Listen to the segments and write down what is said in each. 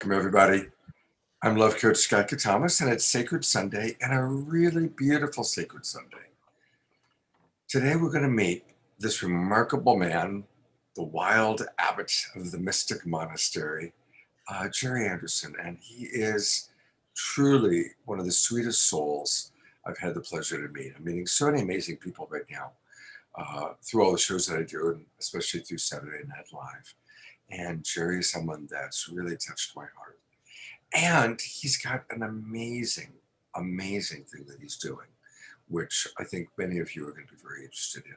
Welcome, everybody. I'm Love Coach Scott Catamas, and it's Sacred Sunday, and a really beautiful Sacred Sunday. Today, we're going to meet this remarkable man, the wild abbot of the mystic monastery, Jerry Anderson, and he is truly one of the sweetest souls I've had the pleasure to meet. I'm meeting so many amazing people right now through all the shows that I do, and especially through Saturday Night Live. And Jerry is someone that's really touched my heart. And he's got an amazing thing that he's doing, which I think many of you are going to be very interested in.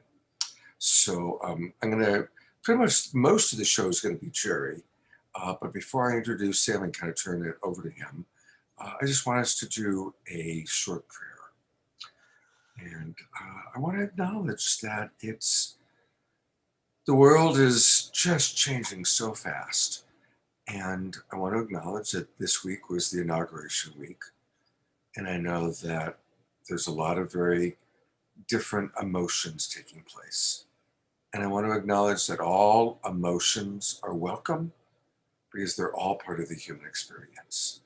So I'm going to pretty much most of the show is going to be Jerry. But before I introduce him and kind of turn it over to him, I just want us to do a short prayer. And I want to acknowledge that the world is just changing so fast. And I want to acknowledge that this week was the inauguration week. And I know that there's a lot of very different emotions taking place. And I want to acknowledge that all emotions are welcome because they're all part of the human experience.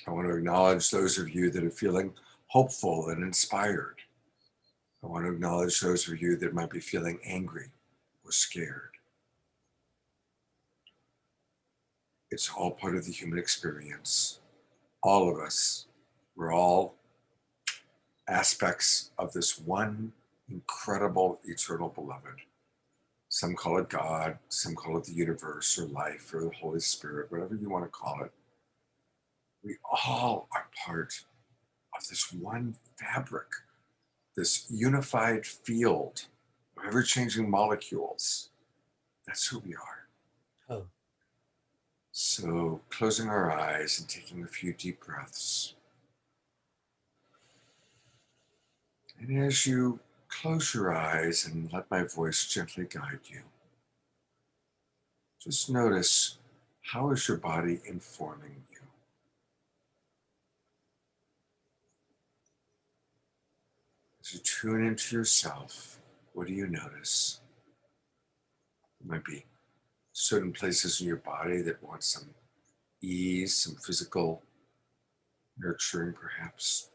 I want to acknowledge those of you that are feeling hopeful and inspired. I want to acknowledge those of you that might be feeling angry or scared. It's all part of the human experience. All of us, we're all aspects of this one incredible eternal beloved. Some call it God, some call it the universe or life or the Holy Spirit, whatever you want to call it. We all are part of this one fabric, this unified field of ever-changing molecules. That's who we are. Oh. So closing our eyes and taking a few deep breaths. And as you close your eyes and let my voice gently guide you, just notice, how is your body informing you? As you tune into yourself, what do you notice? There might be certain places in your body that want some ease, some physical nurturing perhaps.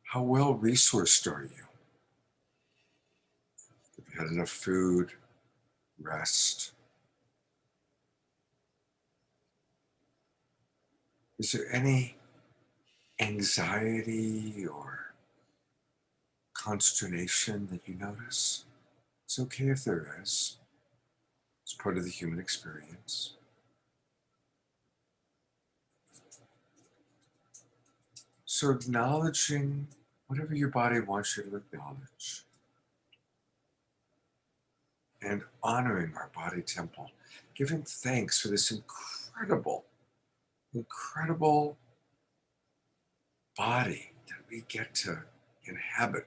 How well resourced are you? Have you had enough food, rest? Is there any anxiety or consternation that you notice? It's okay if there is. It's part of the human experience. So acknowledging whatever your body wants you to acknowledge and honoring our body temple, giving thanks for this incredible body that we get to inhabit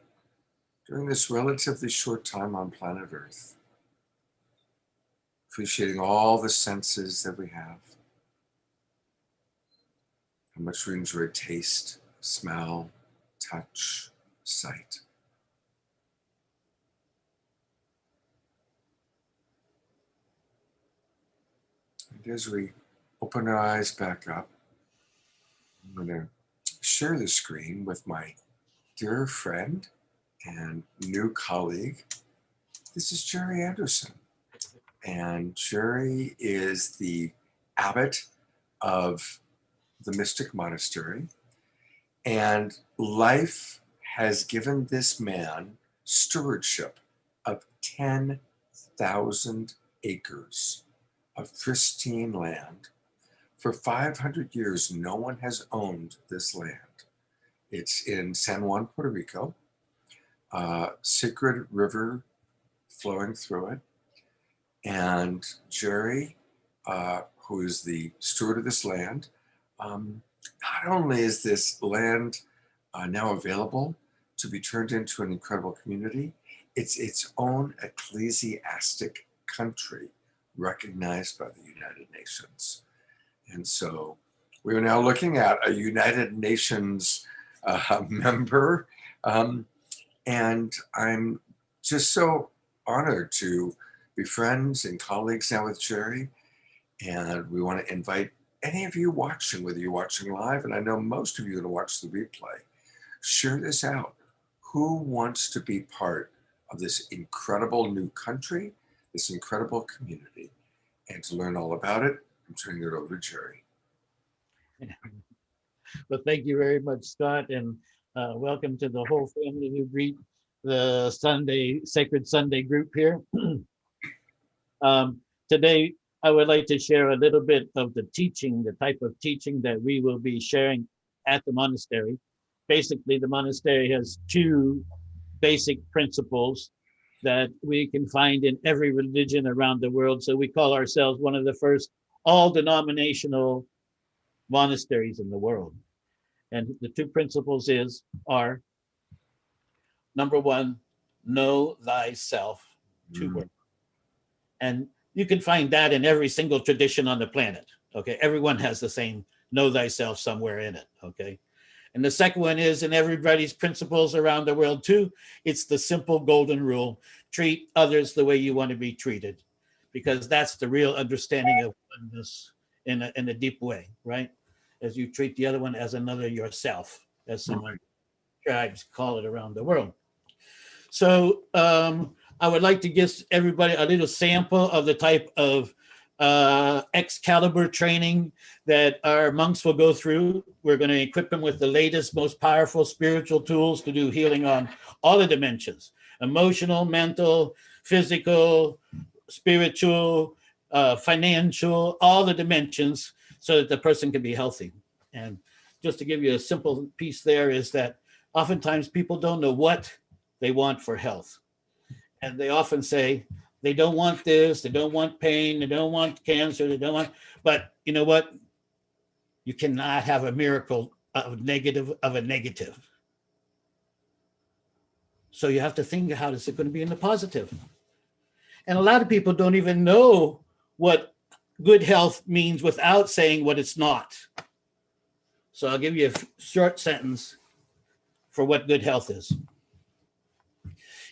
during this relatively short time on planet Earth. Appreciating all the senses that we have, how much we enjoy taste, smell, touch, sight. And as we open our eyes back up, I'm going to share the screen with my dear friend and new colleague. This is Jerry Anderson. And Jerry is the abbot of the Mystic Monastery. And life has given this man stewardship of 10,000 acres of pristine land. For 500 years, no one has owned this land. It's in San Juan, Puerto Rico, sacred river flowing through it. And Jerry, who is the steward of this land, not only is this land now available to be turned into an incredible community, it's its own ecclesiastic country recognized by the United Nations. And so we are now looking at a United Nations member. And I'm just so honored to be friends and colleagues now with Jerry. And we want to invite any of you watching, whether you're watching live, and I know most of you are going to watch the replay, share this out. Who wants to be part of this incredible new country, this incredible community? And to learn all about it, I'm turning it over to Jerry. Well, thank you very much, Scott, and welcome to the whole family who greet the Sacred Sunday group here. Today, I would like to share a little bit of the teaching, the type of teaching that we will be sharing at the monastery. Basically, the monastery has two basic principles that we can find in every religion around the world. So we call ourselves one of the first all-denominational monasteries in the world. And the two principles are, number one, know thyself, two words. And you can find that in every single tradition on the planet. Okay, everyone has the same know thyself somewhere in it. Okay, and the second one is in everybody's principles around the world too. It's the simple golden rule: treat others the way you want to be treated, because that's the real understanding of oneness in a deep way, right? As you treat the other one as another yourself, as some tribes call it around the world. So I would like to give everybody a little sample of the type of Excalibur training that our monks will go through. We're going to equip them with the latest, most powerful spiritual tools to do healing on all the dimensions: emotional, mental, physical, spiritual, financial, all the dimensions, so that the person can be healthy. And just to give you a simple piece there is that oftentimes people don't know what they want for health. And they often say they don't want this, they don't want pain, they don't want cancer, they don't want, but you know what? You cannot have a miracle of a negative. So you have to think, how is it going to be in the positive? And a lot of people don't even know what good health means without saying what it's not. So I'll give you a short sentence for what good health is.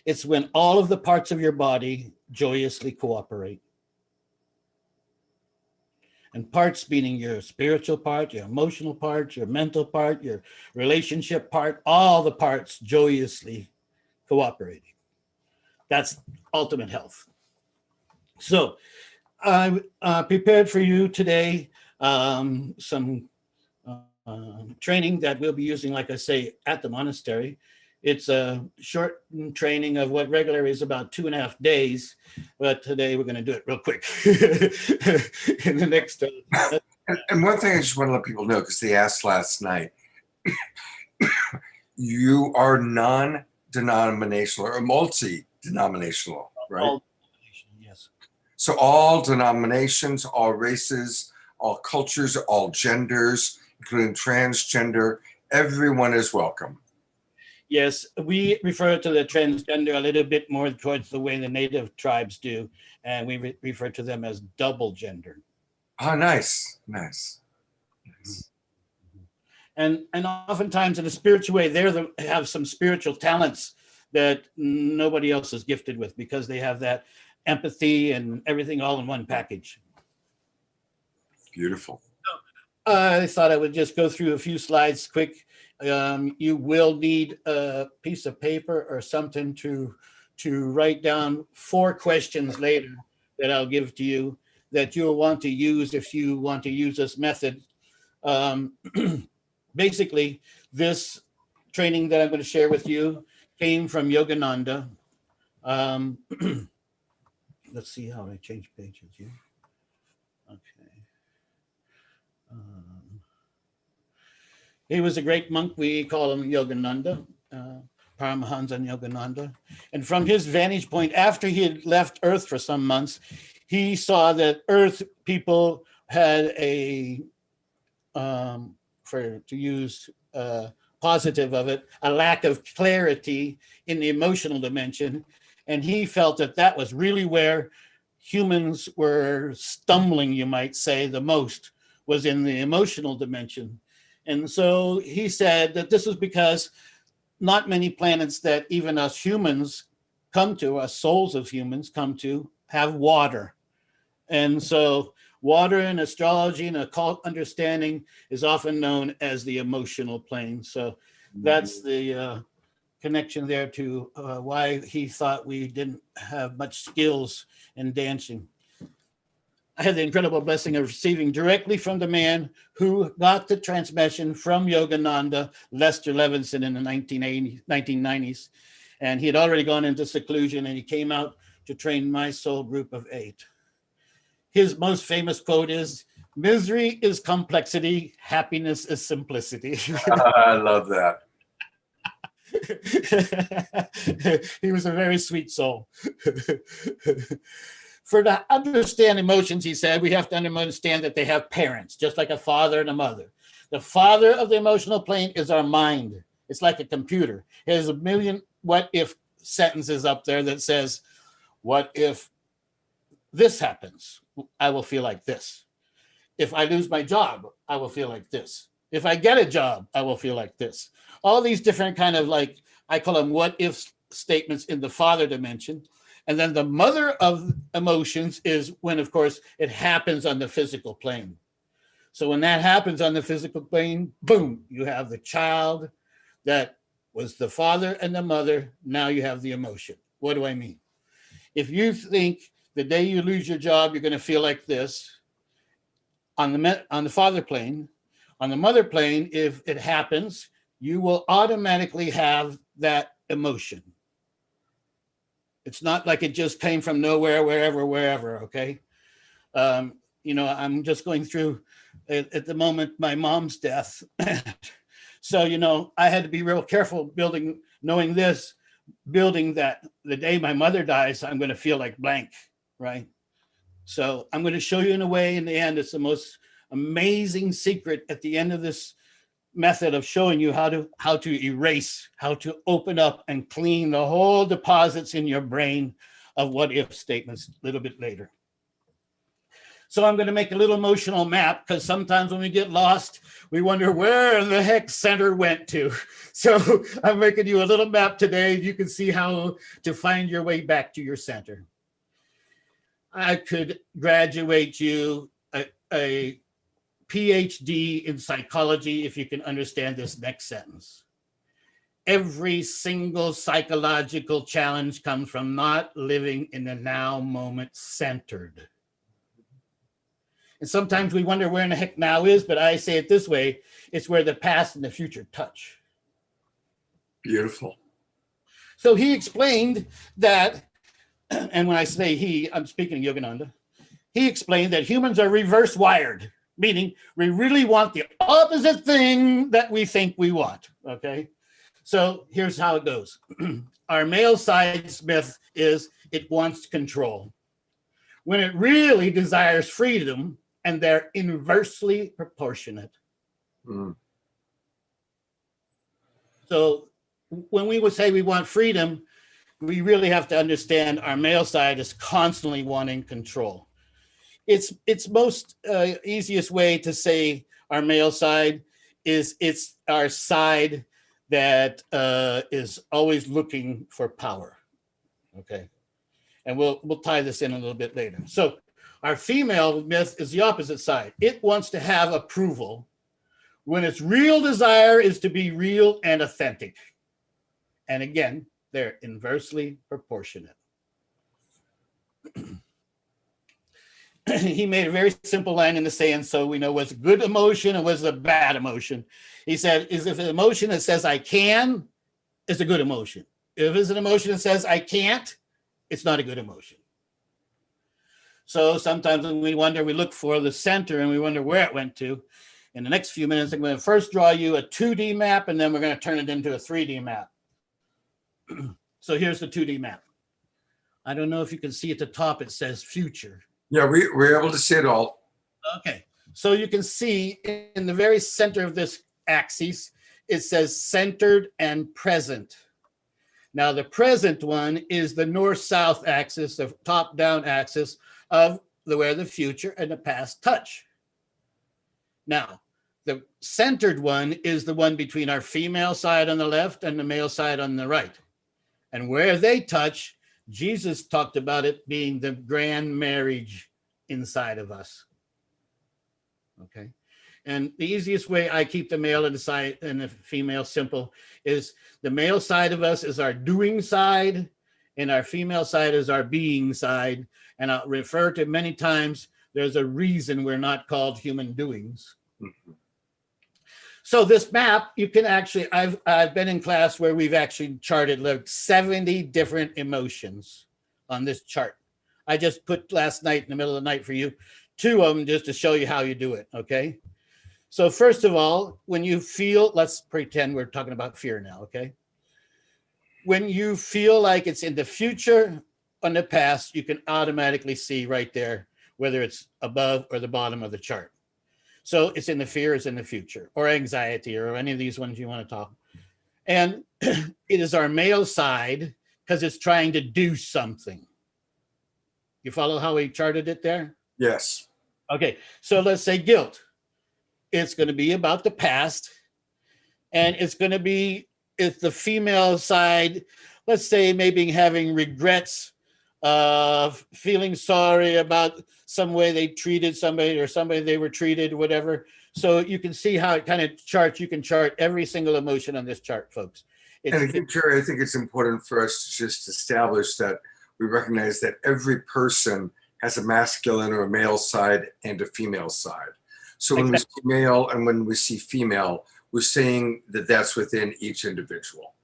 It's when all of the parts of your body joyously cooperate. And parts meaning your spiritual part, your emotional part, your mental part, your relationship part, all the parts joyously cooperating. That's ultimate health. So I prepared for you today some training that we'll be using, like I say, at the monastery. It's a short training of what regularly is about 2.5 days, but today we're going to do it real quick in the next. And one thing I just want to let people know, because they asked last night, you are non-denominational or multi-denominational, right? All, yes. So all denominations, all races, all cultures, all genders, including transgender, everyone is welcome. Yes, we refer to the transgender a little bit more towards the way the native tribes do, and we refer to them as double gender. Oh, nice, nice. Nice. And oftentimes in a spiritual way, they have some spiritual talents that nobody else is gifted with, because they have that empathy and everything all in one package. Beautiful. I thought I would just go through a few slides quick. You will need a piece of paper or something to write down 4 questions later that I'll give to you that you'll want to use if you want to use this method. Basically, this training that I'm going to share with you came from Yogananda. Let's see how I change pages here. Okay. He was a great monk. We call him Yogananda, Paramahansa Yogananda. And from his vantage point, after he had left Earth for some months, he saw that Earth people had a, to use positive of it, a lack of clarity in the emotional dimension. And he felt that that was really where humans were stumbling, you might say, the most, was in the emotional dimension. And so he said that this was because not many planets that even us humans come to, us souls of humans come to, have water. And so water in astrology and occult understanding is often known as the emotional plane. So that's the connection there to why he thought we didn't have much skills in dancing. I had the incredible blessing of receiving directly from the man who got the transmission from Yogananda, Lester Levinson, in the 1990s. And he had already gone into seclusion, and he came out to train my soul group of 8. His most famous quote is, "Misery is complexity, happiness is simplicity." I love that. He was a very sweet soul. For to understand emotions, he said, we have to understand that they have parents, just like a father and a mother. The father of the emotional plane is our mind. It's like a computer. It has a million what if sentences up there that says, what if this happens? I will feel like this. If I lose my job, I will feel like this. If I get a job, I will feel like this. All these different kind of, like, I call them what if statements in the father dimension. And then the mother of emotions is when, of course, it happens on the physical plane. So when that happens on the physical plane, boom, you have the child that was the father and the mother. Now you have the emotion. What do I mean? If you think the day you lose your job, you're going to feel like this on the father plane. On the mother plane, if it happens, you will automatically have that emotion. It's not like it just came from nowhere, wherever, okay? I'm just going through, at the moment, my mom's death. So, I had to be real careful knowing that the day my mother dies, I'm going to feel like blank, right? So I'm going to show you in a way, in the end, it's the most amazing secret at the end of this method of showing you how to erase, how to open up and clean the whole deposits in your brain of what if statements a little bit later. So I'm going to make a little emotional map, because sometimes when we get lost, we wonder where the heck center went to. So I'm making you a little map today. You can see how to find your way back to your center. I could graduate you a PhD in psychology if you can understand this next sentence. Every single psychological challenge comes from not living in the now moment centered. And sometimes we wonder where in the heck now is, but I say it this way, it's where the past and the future touch. Beautiful. So he explained that, and when I say he, I'm speaking of Yogananda, he explained that humans are reverse wired, meaning we really want the opposite thing that we think we want, okay? So here's how it goes. Our male side myth is it wants control, when it really desires freedom, and they're inversely proportionate. So when we would say we want freedom, we really have to understand our male side is constantly wanting control. It's most easiest way to say our male side is it's our side that is always looking for power. Okay, and we'll tie this in a little bit later. So our female myth is the opposite side. It wants to have approval when its real desire is to be real and authentic. And again, they're inversely proportionate. He made a very simple line in the saying, so we know what's a good emotion and what's a bad emotion. He said, is if an emotion that says I can, it's a good emotion. If it's an emotion that says I can't, it's not a good emotion. So sometimes when we wonder, we look for the center and we wonder where it went to. In the next few minutes, I'm going to first draw you a 2D map, and then we're going to turn it into a 3D map. So here's the 2D map. I don't know if you can see at the top, it says future. Yeah, we're able to see it all. Okay, so you can see in the very center of this axis, it says centered and present. Now the present one is the north-south axis, the top-down axis of where the future and the past touch. Now, the centered one is the one between our female side on the left and the male side on the right. And where they touch, Jesus talked about it being the grand marriage inside of us. Okay. And the easiest way I keep the male and the side and the female simple is the male side of us is our doing side, and our female side is our being side. And I'll refer to many times, there's a reason we're not called human doings. Mhm. So this map, you can actually, I've been in class where we've actually charted like 70 different emotions on this chart. I just put last night in the middle of the night for you, 2 of them just to show you how you do it, okay? So first of all, when you feel, let's pretend we're talking about fear now, okay? When you feel like it's in the future or the past, you can automatically see right there whether it's above or the bottom of the chart. So it's in the fear, it's in the future, or anxiety, or any of these ones you want to talk. And it is our male side because it's trying to do something. You follow how we charted it there? Yes. Okay, so let's say guilt. It's going to be about the past, and it's going to be, if the female side, let's say maybe having regrets, feeling sorry about some way they treated somebody or somebody they were treated, whatever. So you can see how it kind of charts. You can chart every single emotion on this chart, folks. And again, Jerry, I think it's important for us to just establish that we recognize that every person has a masculine or a male side and a female side. So when we see male and when we see female, we're saying that that's within each individual.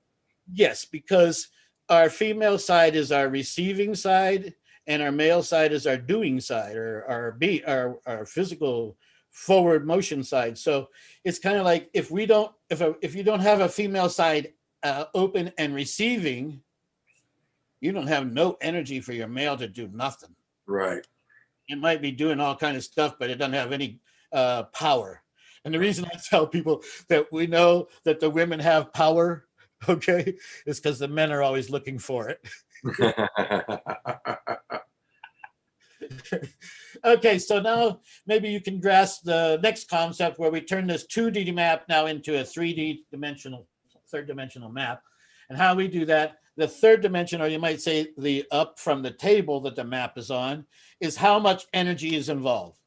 Yes, because our female side is our receiving side, and our male side is our doing side, or our physical forward motion side. So it's kind of like if you don't have a female side open and receiving, you don't have no energy for your male to do nothing. Right. It might be doing all kind of stuff, but it doesn't have any power. And the reason I tell people that we know that the women have power, okay, is because the men are always looking for it. Okay, so now maybe you can grasp the next concept where we turn this 2D map now into a 3D dimensional, third dimensional map. And how we do that, the third dimension, or you might say the up from the table that the map is on, is how much energy is involved.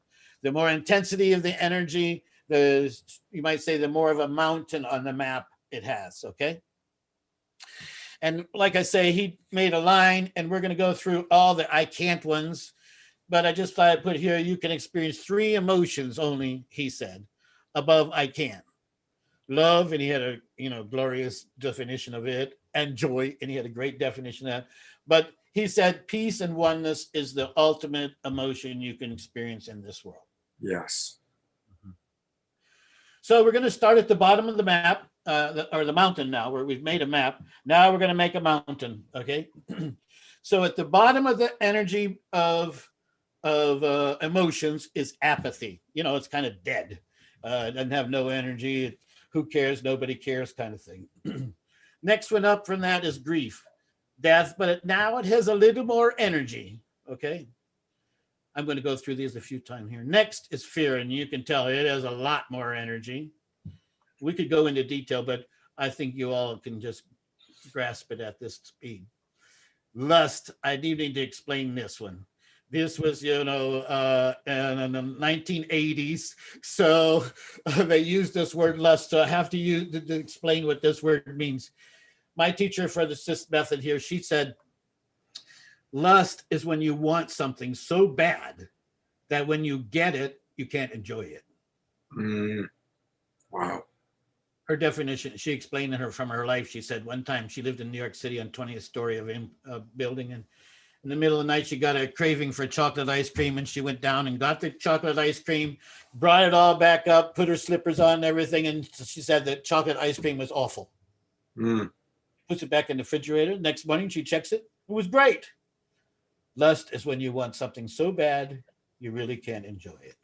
The more intensity of the energy, you might say the more of a mountain on the map it has, okay? And like I say, he made a line, and we're going to go through all the I can't ones, but I just thought I'd put here, you can experience 3 emotions only, he said, above I can. Love, and he had a glorious definition of it, and joy, and he had a great definition of that. But he said peace and oneness is the ultimate emotion you can experience in this world. Yes. So we're going to start at the bottom of the map, or the mountain now, where we've made a map. Now we're going to make a mountain, okay? So at the bottom of the energy of emotions is apathy. It's kind of dead. It doesn't have no energy. Who cares? Nobody cares, kind of thing. Next one up from that is grief, death, but now it has a little more energy, okay? I'm going to go through these a few times here. Next is fear, and you can tell it has a lot more energy. We could go into detail, but I think you all can just grasp it at this speed. Lust, I do need to explain this one. This was, in the 1980s. So they used this word lust. So I have to use to explain what this word means. My teacher for the SIS method here, she said, lust is when you want something so bad that when you get it, you can't enjoy it. Wow. Her definition, she explained from her life. She said one time she lived in New York City on 20th story of a building, and in the middle of the night, she got a craving for chocolate ice cream, and she went down and got the chocolate ice cream, brought it all back up, put her slippers on and everything, and she said that chocolate ice cream was awful. Puts it back in the refrigerator. Next morning, she checks it. It was great. Lust is when you want something so bad, you really can't enjoy it.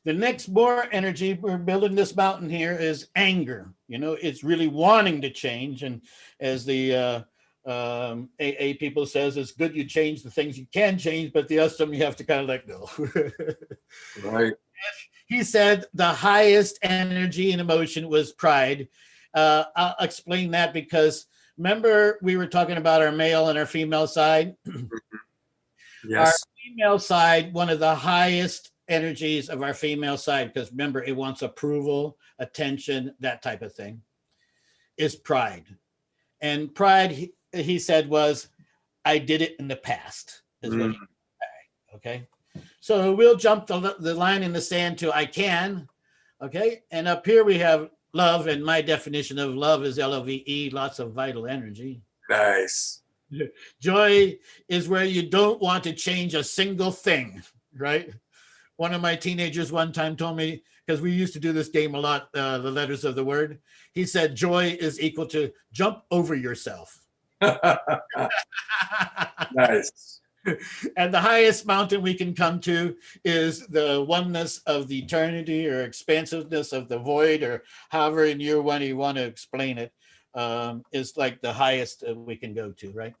The next more energy, we're building this mountain here, is anger. It's really wanting to change. And as the AA people says, it's good you change the things you can change, but the other you have to kind of let go. Right. He said the highest energy and emotion was pride. I'll explain that because Remember we were talking about our male and our female side? Our Yes. female side, one of the highest energies of our female side, because remember, it wants approval, attention, that type of thing, is pride. And pride, he said, was, I did it in the past, is what he said. Okay. So we'll jump the line in the sand to I can. Okay. And up here we have love. And my definition of love is LOVE, lots of vital energy. Nice. Joy is where you don't want to change a single thing, right? One of my teenagers one time told me, because we used to do this game a lot, the letters of the word. He said, joy is equal to jump over yourself. Nice. And the highest mountain we can come to is the oneness of the eternity or expansiveness of the void, or however in year one you want to explain it, is like the highest we can go to, right?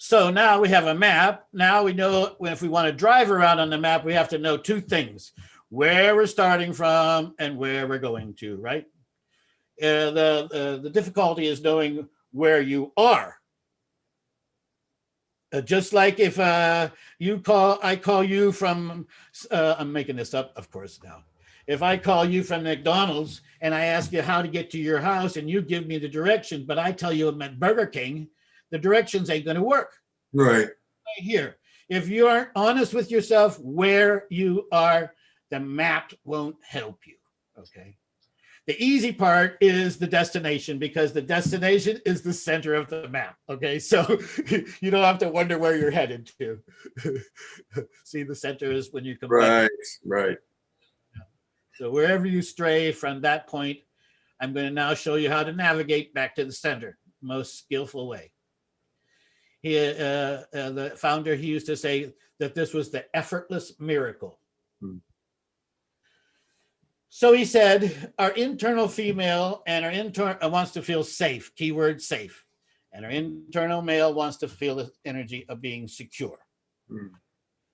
So now we have a map. Now we know if we want to drive around on the map, we have to know two things: where we're starting from and where we're going to, right? The difficulty is knowing where you are. Just like if I call you from, I'm making this up, of course, now. If I call you from McDonald's and I ask you how to get to your house and you give me the directions, but I tell you I'm at Burger King, the directions ain't going to work. Right. Right here. If you aren't honest with yourself where you are, the map won't help you. Okay. The easy part is the destination, because the destination is the center of the map. Okay. So you don't have to wonder where you're headed to. See, the center is when you come back. Right. So wherever you stray from that point, I'm going to now show you how to navigate back to the center, most skillful way. The founder, he used to say that this was the effortless miracle. So he said, our internal female and our internal wants to feel safe, keyword safe. And our internal male wants to feel the energy of being secure.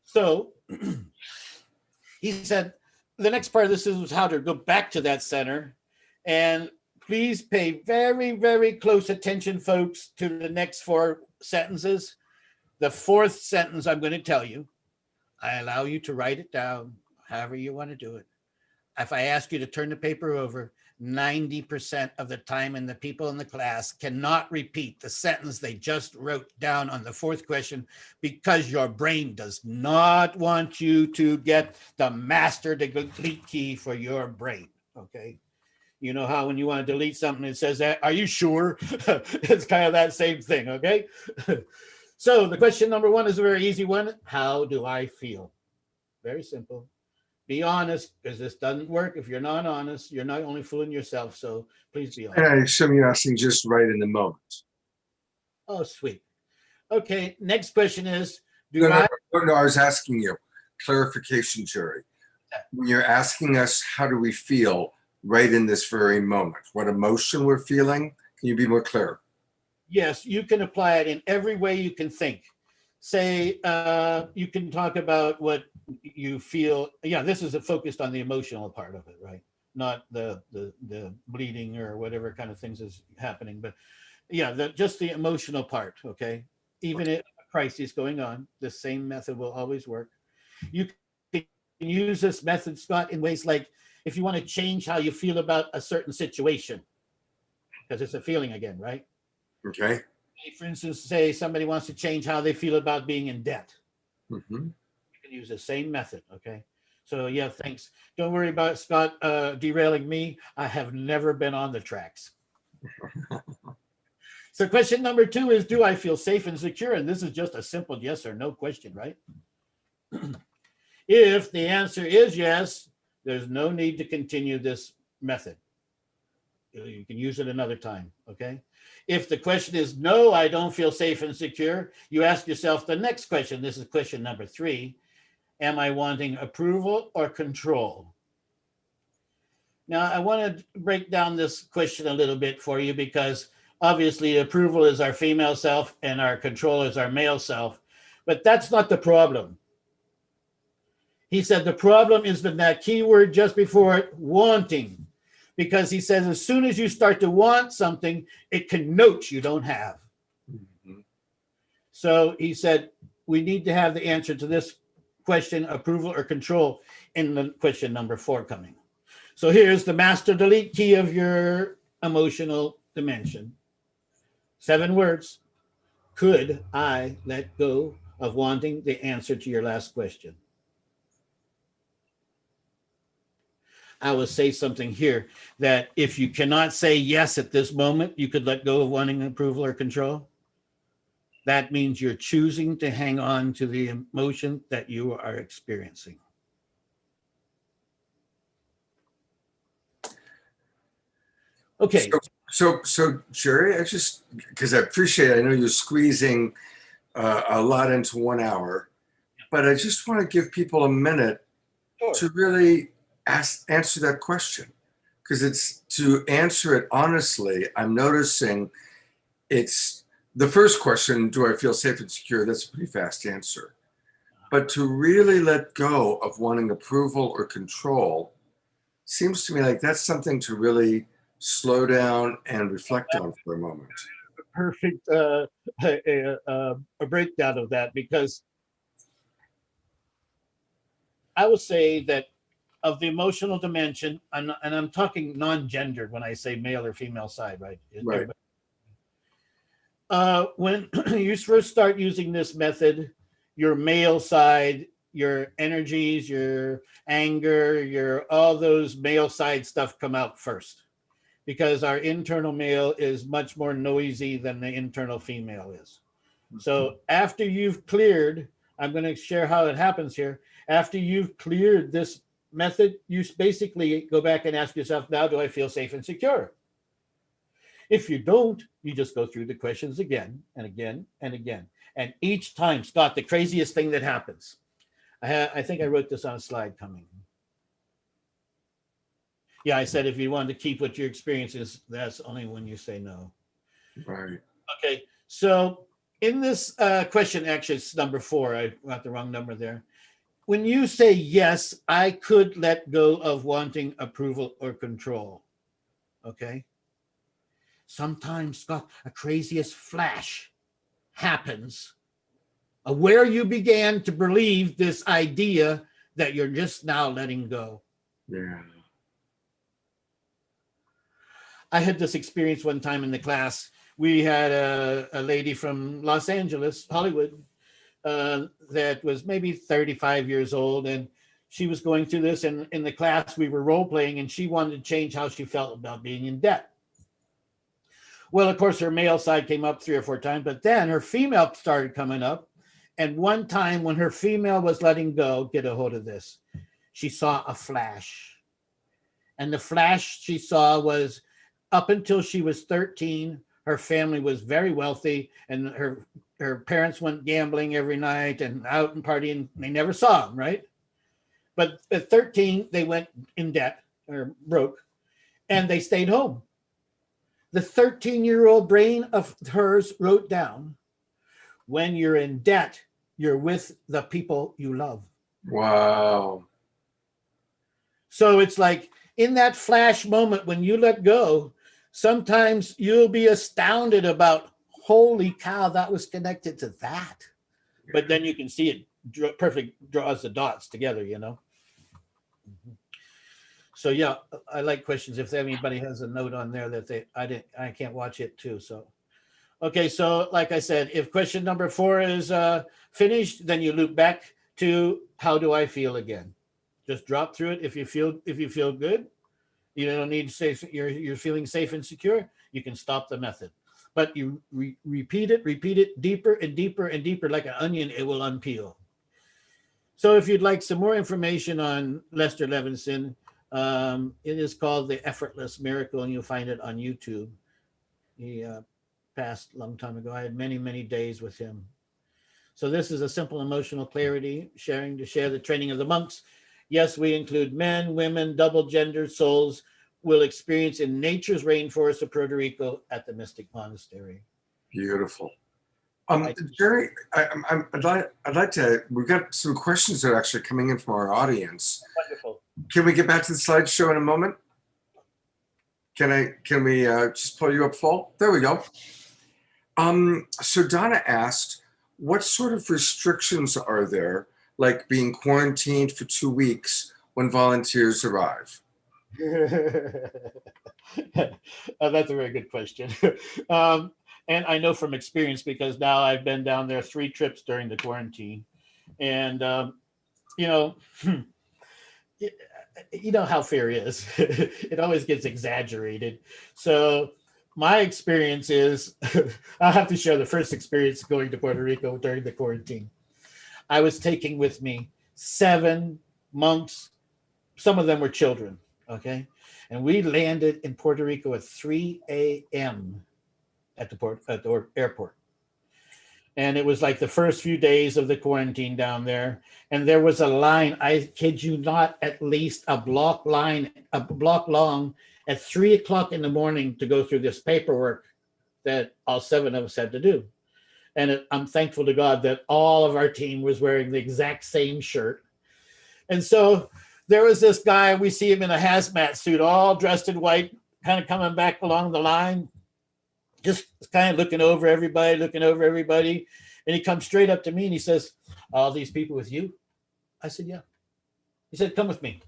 So he said, the next part of this is how to go back to that center. And please pay very, very close attention, folks, to the next four sentences. The fourth sentence I'm going to tell you, I allow you to write it down, however you want to do it. If I ask you to turn the paper over, 90% of the time, and the people in the class cannot repeat the sentence they just wrote down on the fourth question, because your brain does not want you to get the master delete key for your brain. Okay. You know how when you want to delete something, it says that, are you sure? It's kind of that same thing. Okay. So the question number one is a very easy one. How do I feel? Very simple. Be honest, because this doesn't work. If you're not honest, you're not only fooling yourself. So please be honest. And I assume you're asking just right in the moment. Oh, sweet. Okay. Next question is, No, I was asking you, clarification, Jerry. When you're asking us, how do we feel right in this very moment? What emotion we're feeling? Can you be more clear? Yes, you can apply it in every way you can think. Say, you can talk about what you feel. Yeah, this is focused on the emotional part of it, right? Not the bleeding or whatever kind of things is happening, but yeah, just the emotional part. Okay, even if a crisis going on, the same method will always work. You can use this method, Scott, in ways like if you want to change how you feel about a certain situation, because it's a feeling again, right? Okay. For instance, say somebody wants to change how they feel about being in debt. Mm-hmm. You can use the same method. Okay. So yeah, thanks. Don't worry about Scott derailing me. I have never been on the tracks. So question number two is, do I feel safe and secure? And this is just a simple yes or no question, right? If the answer is yes, there's no need to continue this method. You can use it another time. Okay. If the question is no, I don't feel safe and secure, you ask yourself the next question. This is question number three. Am I wanting approval or control? Now, I want to break down this question a little bit for you, because obviously approval is our female self and our control is our male self, but that's not the problem. He said the problem is that key word just before it, wanting. because he says as soon as you start to want something, it connotes you don't have. Mhm. So he said, we need to have the answer to this question, approval or control, in the question number 4 coming. So here's the master delete key of your emotional dimension. 7 words. Could I let go of wanting the answer to your last question? I will say something here that if you cannot say yes at this moment, you could let go of wanting approval or control. That means you're choosing to hang on to the emotion that you are experiencing. Okay. So Jerry, I just, because I appreciate it, I know you're squeezing a lot into 1 hour, but I just want to give people a minute to really answer that question, because it's to answer it honestly. I'm noticing it's the first question, do I feel safe and secure? That's a pretty fast answer. But to really let go of wanting approval or control seems to me like that's something to really slow down and reflect on for a moment. Perfect a breakdown of that, because I would say that of the emotional dimension, and I'm talking non-gendered when I say male or female side, right? Right. When you first start using this method, your male side, your energies, your anger, your all those male side stuff come out first, because our internal male is much more noisy than the internal female is. So after you've cleared, I'm going to share how it happens here. After you've cleared this method, you basically go back and ask yourself, now do I feel safe and secure? If you don't, you just go through the questions again and again and again. And each time, Scott, the craziest thing that happens, I think I wrote this on a slide coming. Yeah, I said if you want to keep what your experience is, that's only when you say no. Right. Okay, so in this question, actually it's number 4, I got the wrong number there. When you say yes, I could let go of wanting approval or control, okay? Sometimes, Scott, a craziest flash happens where you began to believe this idea that you're just now letting go. Yeah. I had this experience one time in the class. We had a lady from Los Angeles, Hollywood, that was maybe 35 years old, and she was going through this, and in the class we were role playing, and she wanted to change how she felt about being in debt. Well, of course, her male side came up 3 or 4 times, but then her female started coming up. And one time when her female was letting go, get a hold of this, she saw a flash. And the flash she saw was up until she was 13, her family was very wealthy, and her parents went gambling every night and out and partying. They never saw them, right? But at 13, they went in debt or broke, and they stayed home. The 13-year-old brain of hers wrote down, when you're in debt, you're with the people you love. Wow. So it's like in that flash moment when you let go, sometimes you'll be astounded about, holy cow, that was connected to that. But then you can see it perfect draws the dots together, you know? So yeah, I like questions. If anybody has a note on there that I can't watch it too. So, okay. So like I said, if question number 4 is finished, then you loop back to how do I feel again? Just drop through it. If you feel good, you don't need to say you're feeling safe and secure. You can stop the method, but you repeat it deeper and deeper and deeper, like an onion. It will unpeel. So if you'd like some more information on Lester Levinson, it is called The Effortless Miracle, and you'll find it on YouTube. He passed a long time ago. I had many, many days with him. So this is a simple emotional clarity, sharing to share the training of the monks. Yes, we include men, women, double gender souls will experience in nature's rainforest of Puerto Rico at the Mystic Monastery. Beautiful. Jerry, I'd like to, we've got some questions that are actually coming in from our audience. Wonderful. Can we get back to the slideshow in a moment? Can we just pull you up full? There we go. So Donna asked, what sort of restrictions are there, like being quarantined for 2 weeks when volunteers arrive? That's a very good question. um, and I know from experience because now I've been down there 3 trips during the quarantine, and you know, you know how fear is. It always gets exaggerated. So my experience is, I'll have to share the first experience going to Puerto Rico during the quarantine. I was taking with me 7 monks. Some of them were children. Okay. And we landed in Puerto Rico at 3 a.m. at the airport. And it was like the first few days of the quarantine down there. And there was a line, I kid you not, at least a block long at 3 o'clock in the morning to go through this paperwork that all 7 of us had to do. And I'm thankful to God that all of our team was wearing the exact same shirt. And so there was this guy, we see him in a hazmat suit, all dressed in white, kind of coming back along the line, just kind of looking over everybody. And he comes straight up to me and he says, all these people with you? I said, yeah. He said, come with me.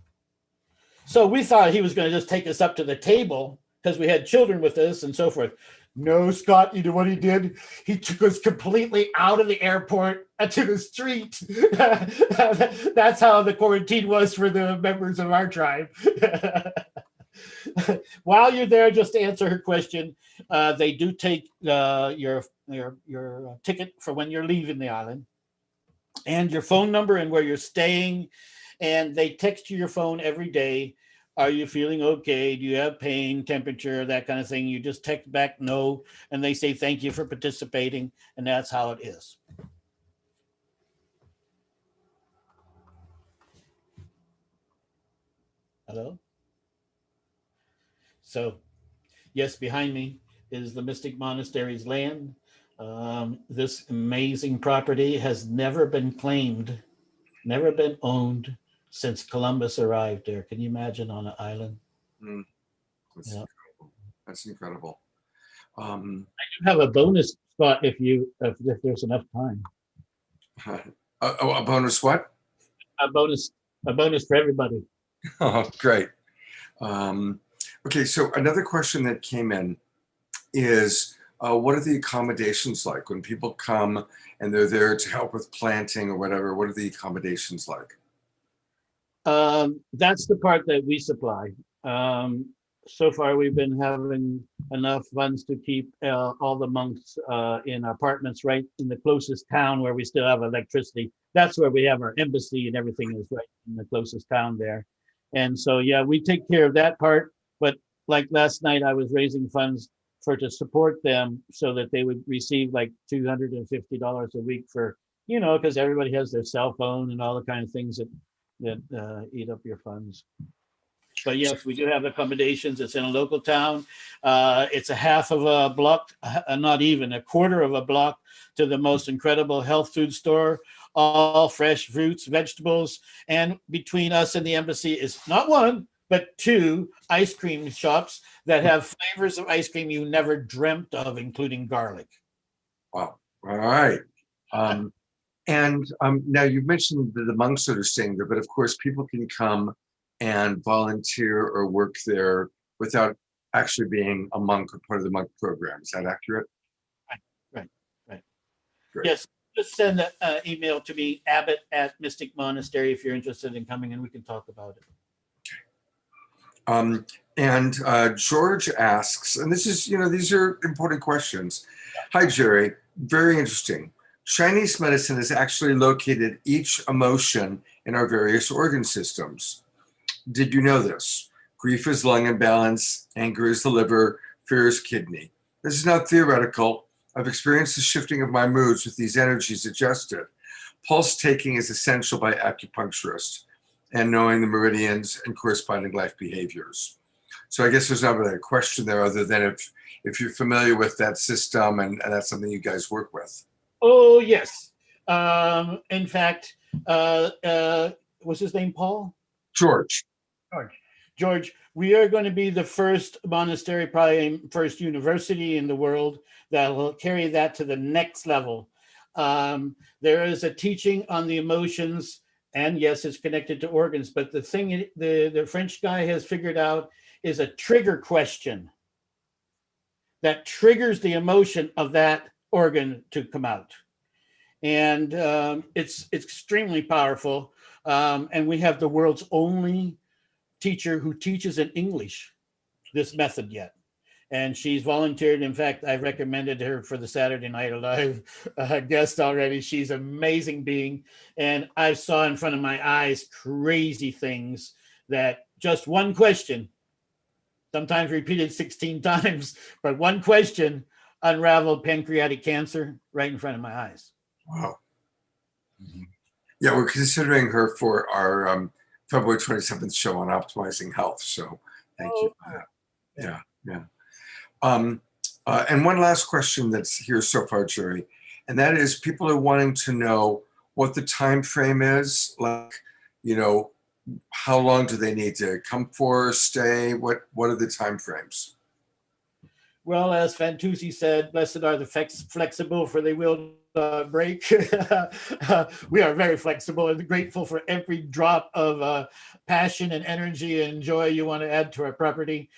So we thought he was going to just take us up to the table because we had children with us and so forth. No, Scott, you know what he did? He took us completely out of the airport to the street. That's how the quarantine was for the members of our tribe. While you're there, just to answer her question, they do take your ticket for when you're leaving the island and your phone number and where you're staying. And they text you your phone every day. Are you feeling okay? Do you have pain, temperature, that kind of thing? You just text back no, and they say thank you for participating, and that's how it is. Hello? So, yes, behind me is the Mystic Monastery's land. This amazing property has never been claimed, never been owned since Columbus arrived there. Can you imagine on an island? That's incredible. That's incredible. I do have a bonus spot if there's enough time. A bonus what? A bonus for everybody. Oh, great. Okay, so another question that came in is, what are the accommodations like when people come and they're there to help with planting or whatever? What are the accommodations like? That's the part that we supply. So far, we've been having enough funds to keep all the monks in apartments right in the closest town where we still have electricity. That's where we have our embassy and everything is right in the closest town there. And so, yeah, we take care of that part. But like last night, I was raising funds to support them so that they would receive like $250 a week for, because everybody has their cell phone and all the kind of things that eat up your funds. But yes, we do have accommodations. It's in a local town. It's a half of a block, not even a quarter of a block to the most incredible health food store, all fresh fruits, vegetables. And between us and the embassy is not one, but 2 ice cream shops that have flavors of ice cream you never dreamt of, including garlic. Wow. All right. Now you've mentioned the monks that are staying there, but of course people can come and volunteer or work there without actually being a monk or part of the monk program. Is that accurate? Right. Great. Yes, just send an email to me, Abbott@Mystic Monastery, if you're interested in coming, and we can talk about it. George asks, and this is, these are important questions. Hi, Jerry. Very interesting. Chinese medicine has actually located each emotion in our various organ systems. Did you know this? Grief is lung imbalance, anger is the liver, fear is kidney. This is not theoretical. I've experienced the shifting of my moods with these energies adjusted. Pulse taking is essential by acupuncturists and knowing the meridians and corresponding life behaviors. So I guess there's not really a question there other than if you're familiar with that system and that's something you guys work with. Oh, yes. In fact, what's his name, Paul? George. George, we are going to be the first monastery, probably first university in the world that will carry that to the next level. There is a teaching on the emotions, and yes, it's connected to organs, but the thing the French guy has figured out is a trigger question that triggers the emotion of that organ to come out. And it's extremely powerful. And we have the world's only teacher who teaches in English this method yet. And she's volunteered. In fact, I recommended her for the Saturday Night Alive guest already. She's an amazing being. And I saw in front of my eyes crazy things that just one question, sometimes repeated 16 times, but one question unraveled pancreatic cancer right in front of my eyes. Wow. Yeah, we're considering her for our February 27th show on optimizing health. So thank you for that. Yeah. And one last question that's here so far, Jerry, and that is people are wanting to know what the time frame is, like, how long do they need to come for, stay? What are the time frames? Well, as Fantuzzi said, blessed are the flexible, for they will break. We are very flexible and grateful for every drop of passion and energy and joy you want to add to our property.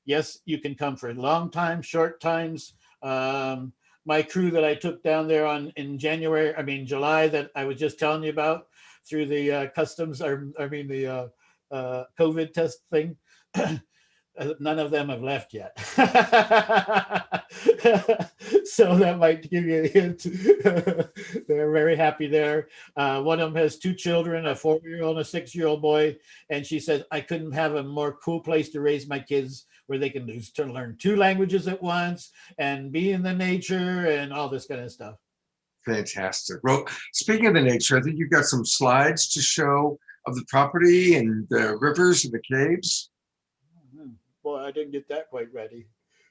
Yes, you can come for long times, short times. My crew that I took down there in July, that I was just telling you about through the customs, the COVID test thing. None of them have left yet. So that might give you a hint. They're very happy there. One of them has 2 children, a 4-year-old and a 6-year-old boy. And she said, I couldn't have a more cool place to raise my kids, where they can learn 2 languages at once and be in the nature and all this kind of stuff. Fantastic. Well, speaking of the nature, I think you've got some slides to show of the property and the rivers and the caves. Boy, I didn't get that quite ready.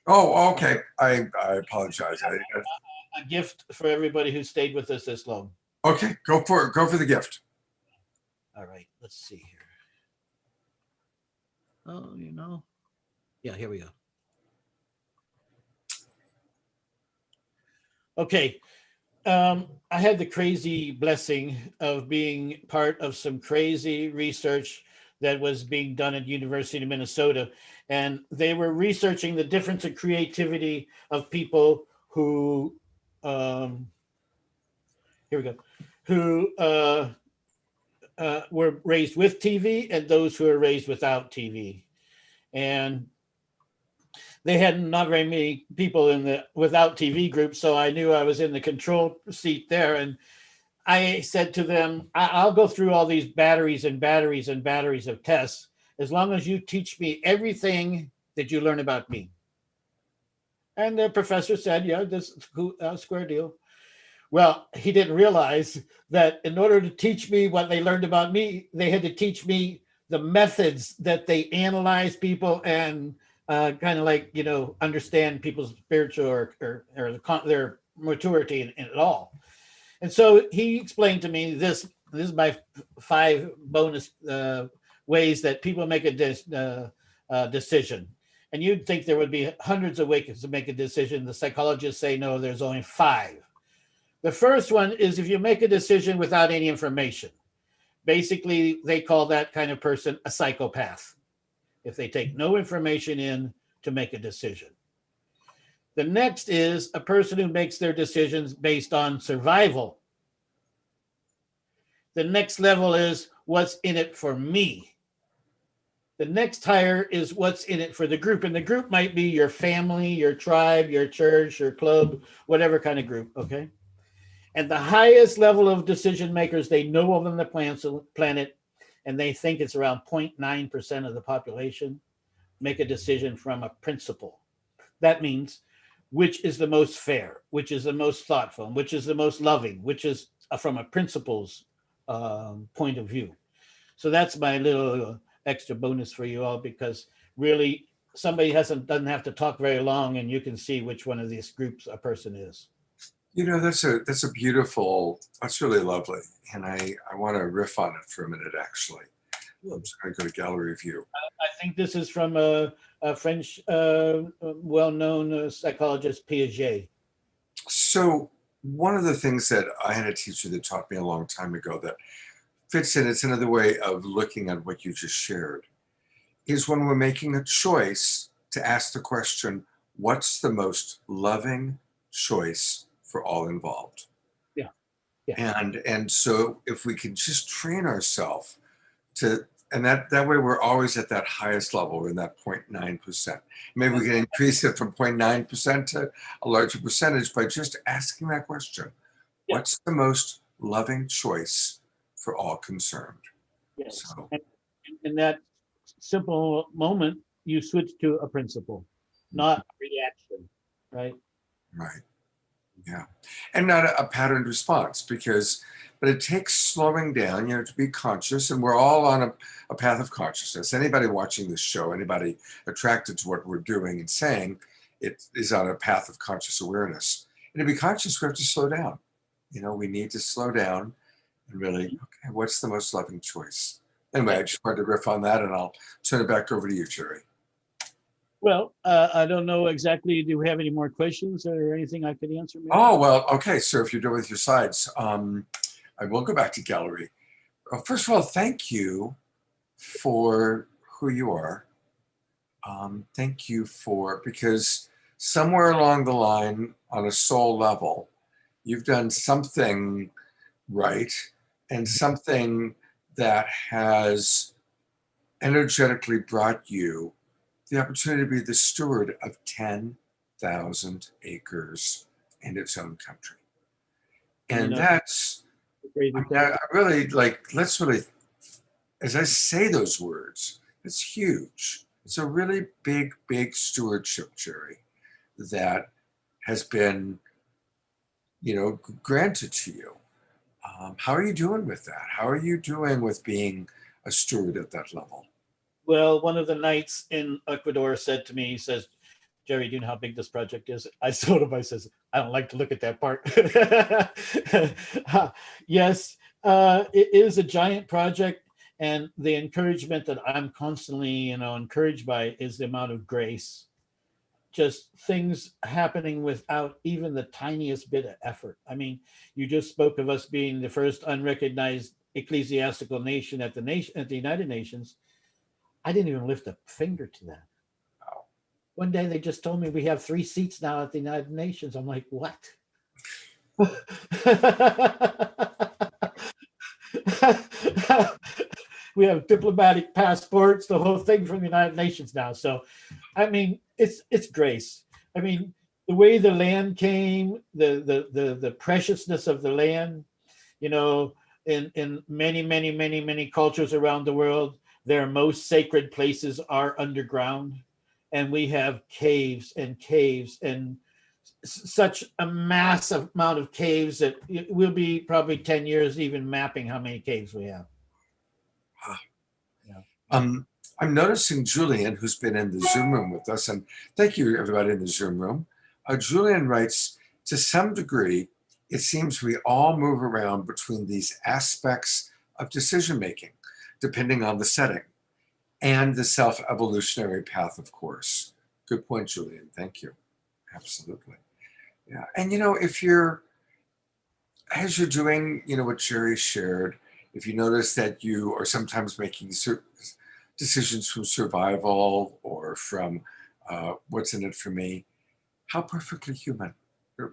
Oh, okay. I apologize. A gift for everybody who stayed with us this long. Okay, go for it. Go for the gift. All right, let's see here. Oh, yeah, here we go. Okay. I had the crazy blessing of being part of some crazy research that was being done at University of Minnesota. And they were researching the difference in creativity of people who, here we go, who were raised with TV and those who were raised without TV. And they had not very many people in the without TV group, so I knew I was in the control seat there. And I said to them, I'll go through all these batteries and batteries and batteries of tests as long as you teach me everything that you learn about me. And the professor said, yeah, this is a square deal. Well, he didn't realize that in order to teach me what they learned about me, they had to teach me the methods that they analyze people and kind of like, understand people's spiritual or their maturity in it all. And so he explained to me this is my 5 bonus ways that people make a decision. And you'd think there would be hundreds of ways to make a decision. The psychologists say, no, there's only 5. The first one is if you make a decision without any information. Basically, they call that kind of person a psychopath, if they take no information in to make a decision. The next is a person who makes their decisions based on survival. The next level is what's in it for me. The next higher is what's in it for the group. And the group might be your family, your tribe, your church, your club, whatever kind of group, okay? And the highest level of decision makers they know of on the planet, and they think it's around 0.9% of the population, make a decision from a principle. That means which is the most fair, which is the most thoughtful, which is the most loving, which is from a principles point of view. So that's my little extra bonus for you all, because really somebody doesn't have to talk very long and you can see which one of these groups a person is. That's a beautiful, that's really lovely. And I want to riff on it for a minute, actually. I'm just going to go to gallery view. I think this is from a French well-known psychologist, Piaget. So one of the things that I had a teacher that taught me a long time ago that fits in, it's another way of looking at what you just shared, is when we're making a choice to ask the question, what's the most loving choice for all involved? Yeah. Yeah. And so if we can just train ourselves to, and that way we're always at that highest level in that 0.9%. Maybe we can increase it from 0.9% to a larger percentage by just asking that question. Yeah. What's the most loving choice for all concerned? Yes. So, And in that simple moment, you switch to a principle, not a reaction, right? right. Yeah. And not a patterned response but it takes slowing down, to be conscious. And we're all on a path of consciousness. Anybody watching this show, anybody attracted to what we're doing and saying, it is on a path of conscious awareness. And to be conscious, we have to slow down. We need to slow down and really, okay, what's the most loving choice? Anyway, I just wanted to riff on that, and I'll turn it back over to you, Jerry. Well, I don't know exactly. Do we have any more questions or anything I could answer? Maybe? Oh, well, okay. So if you're done with your slides, I will go back to gallery. First of all, thank you for who you are. Thank you because somewhere along the line on a soul level, you've done something right and something that has energetically brought you the opportunity to be the steward of 10,000 acres in its own country. And that's, I really let's really, as I say those words, it's huge. It's a really big, big stewardship, Jerry, that has been, granted to you. How are you doing with that? How are you doing with being a steward at that level? Well, one of the knights in Ecuador said to me, he says, Jerry, do you know how big this project is? I told him, I says, I don't like to look at that part. Yes, it is a giant project. And the encouragement that I'm constantly, encouraged by is the amount of grace. Just things happening without even the tiniest bit of effort. I mean, you just spoke of us being the first unrecognized ecclesiastical nation at the United Nations. I didn't even lift a finger to that. Wow. One day they just told me we have 3 seats now at the United Nations. I'm like, what? We have diplomatic passports, the whole thing from the United Nations now. So, I mean, it's grace. I mean, the way the land came, the preciousness of the land, in many cultures around the world, their most sacred places are underground, and we have caves and caves and such a massive amount of caves that it will be probably 10 years even mapping how many caves we have. Yeah. I'm noticing Julian, who's been in the Zoom room with us, and thank you everybody in the Zoom room. Julian writes, to some degree, it seems we all move around between these aspects of decision making, depending on the setting and the self-evolutionary path, of course. Good point, Julian. Thank you. Absolutely. Yeah. And if you're, as you're doing, what Jerry shared, if you notice that you are sometimes making certain decisions from survival or from what's in it for me, how perfectly human.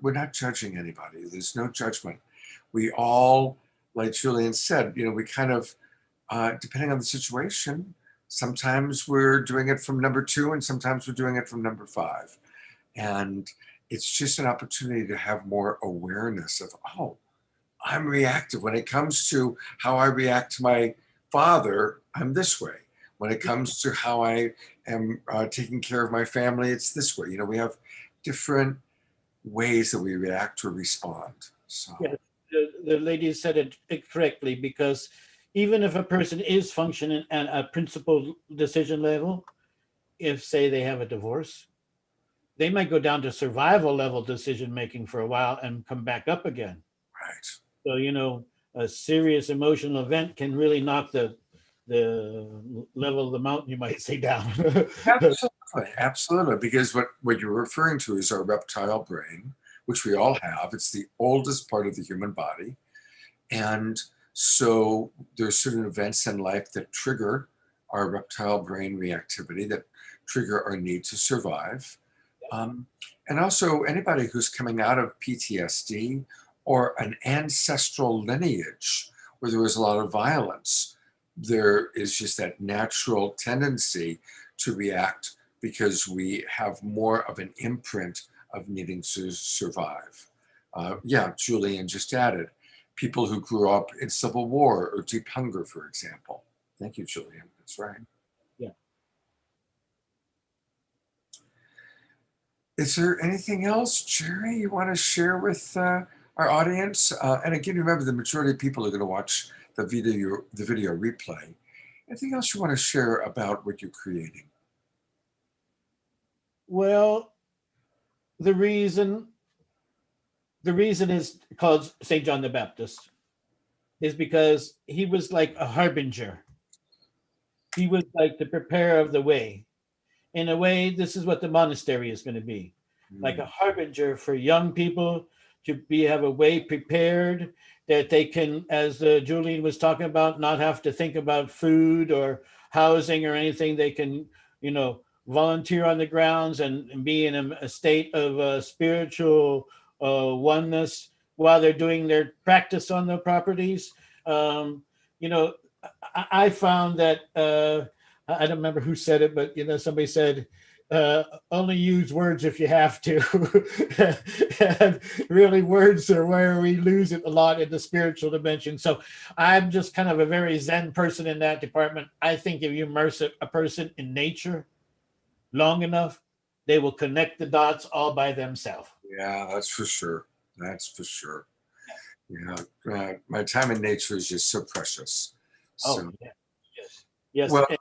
We're not judging anybody. There's no judgment. We all, like Julian said, we kind of, depending on the situation, sometimes we're doing it from number 2 and sometimes we're doing it from number 5. And it's just an opportunity to have more awareness of, oh, I'm reactive. When it comes to how I react to my father, I'm this way. When it comes to how I am taking care of my family, it's this way. We have different ways that we react or respond. So yeah, the lady said it correctly, because even if a person is functioning at a principled decision level, if say they have a divorce, they might go down to survival level decision making for a while and come back up again. right. So, a serious emotional event can really knock the level of the mountain, you might say, down. Absolutely, absolutely. Because what you're referring to is our reptile brain, which we all have. It's the oldest part of the human body. And so there's certain events in life that trigger our reptile brain reactivity, that trigger our need to survive. Um, and also anybody who's coming out of PTSD or an ancestral lineage where there was a lot of violence, there is just that natural tendency to react because we have more of an imprint of needing to survive. Yeah, Julian just added, people who grew up in civil war or deep hunger, for example. Thank you, Julian. That's right. Yeah. Is there anything else, Jerry, you want to share with our audience? And again, remember, the majority of people are going to watch the video replay. Anything else you want to share about what you're creating? Well, the reason is called St. John the Baptist is because he was like a harbinger. He was like the preparer of the way. In a way, this is what the monastery is going to be, like a harbinger for young people to have a way prepared that they can, as Julian was talking about, not have to think about food or housing or anything. They can, volunteer on the grounds and be in a state of spiritual oneness while they're doing their practice on the properties. I found that I don't remember who said it, but somebody said, only use words if you have to. And really, words are where we lose it a lot in the spiritual dimension. So I'm just kind of a very Zen person in that department. I think if you immerse a person in nature long enough, they will connect the dots all by themselves. Yeah, that's for sure. That's for sure. Yeah, my time in nature is just so precious. Oh, yeah. Yes. Well, And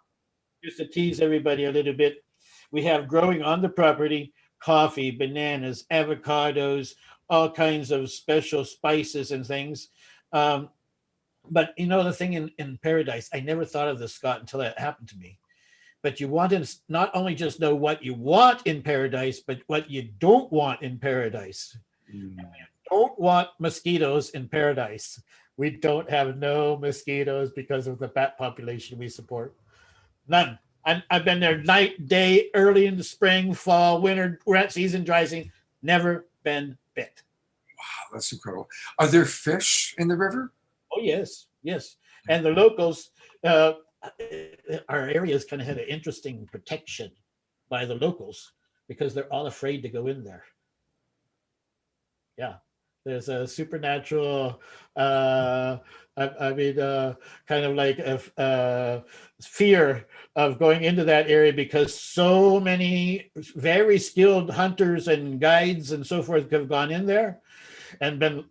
just to tease everybody a little bit, we have growing on the property coffee, bananas, avocados, all kinds of special spices and things. But the thing in paradise, I never thought of this, Scott, until that happened to me. But you want to not only just know what you want in paradise, but what you don't want in paradise. You don't want mosquitoes in paradise. We don't have no mosquitoes because of the bat population we support. None. I've been there night, day, early in the spring, fall, winter, wet season, dry season. Never been bit. Wow, that's incredible. Are there fish in the river? Oh, yes. And the locals, our areas kind of had an interesting protection by the locals because they're all afraid to go in there. Yeah. There's a supernatural, kind of like a fear of going into that area because so many very skilled hunters and guides and so forth have gone in there and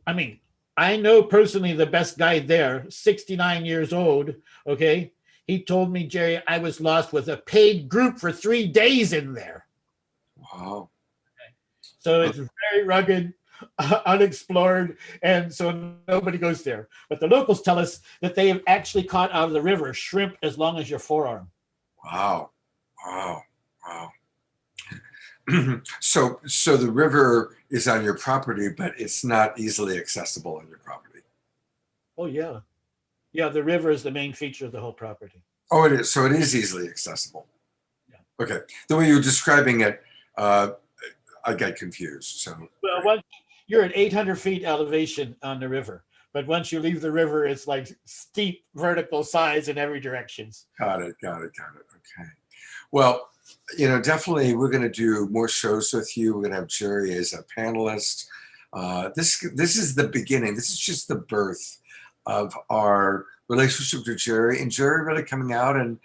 I know personally the best guide there, 69 years old. Okay. He told me, Jerry, I was lost with a paid group for 3 days in there. Wow. Okay. So it's very rugged, unexplored, and so nobody goes there. But the locals tell us that they have actually caught out of the river shrimp as long as your forearm. Wow. So the river is on your property, but it's not easily accessible on your property. Oh, yeah. Yeah, the river is the main feature of the whole property. Oh, it is. So it is easily accessible. Yeah. Okay. The way you were describing it, I got confused. So once you're at 800 feet elevation on the river, but once you leave the river, it's like steep vertical sides in every direction. Got it. Okay. Well, definitely we're going to do more shows with you. We're going to have Jerry as a panelist. This is the beginning. This is just the birth of our relationship to Jerry, and Jerry really coming out, and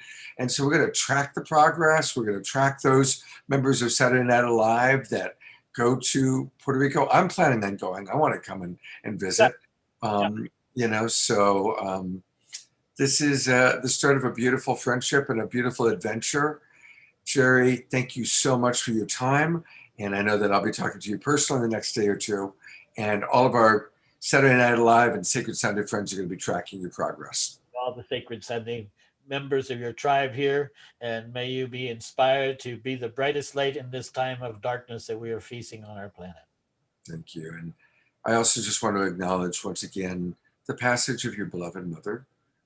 so we're going to track the progress. We're going to track those members of Saturday Night Alive that go to Puerto Rico. I'm planning on going. I want to come and visit. This is the start of a beautiful friendship and a beautiful adventure. Jerry, thank you so much for your time, and I know that I'll be talking to you personally the next day or two, and all of our Saturday Night Alive and Sacred Sunday friends are going to be tracking your progress. All the Sacred Sunday members of your tribe here, and may you be inspired to be the brightest light in this time of darkness that we are facing on our planet. Thank you. And I also just want to acknowledge once again the passage of your beloved mother,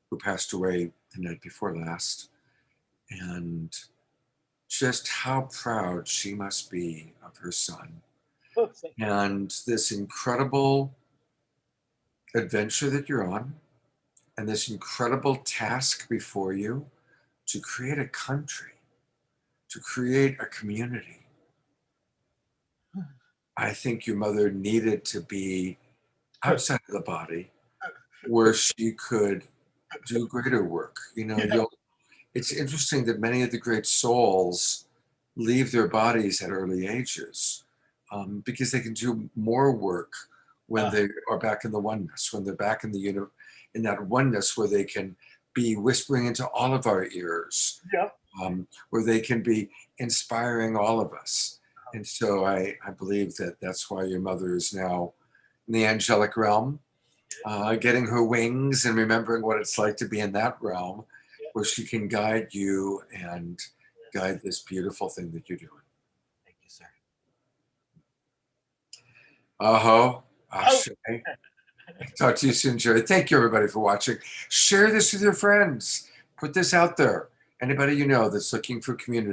who passed away the night before last, and just how proud she must be of her son and this incredible adventure that you're on, and this incredible task before you to create a country, to create a community. I think your mother needed to be outside of the body where she could do greater work. You know, it's interesting that many of the great souls leave their bodies at early ages because they can do more work when they are back in the oneness, when they're back in the in that oneness where they can be whispering into all of our ears, where they can be inspiring all of us. And so I believe that that's why your mother is now in the angelic realm, getting her wings and remembering what it's like to be in that realm where she can guide you and guide this beautiful thing that you're doing. Thank you, sir. Aho. Ashe. Talk to you soon, Jerry. Thank you, everybody, for watching. Share this with your friends. Put this out there. Anybody you know that's looking for community.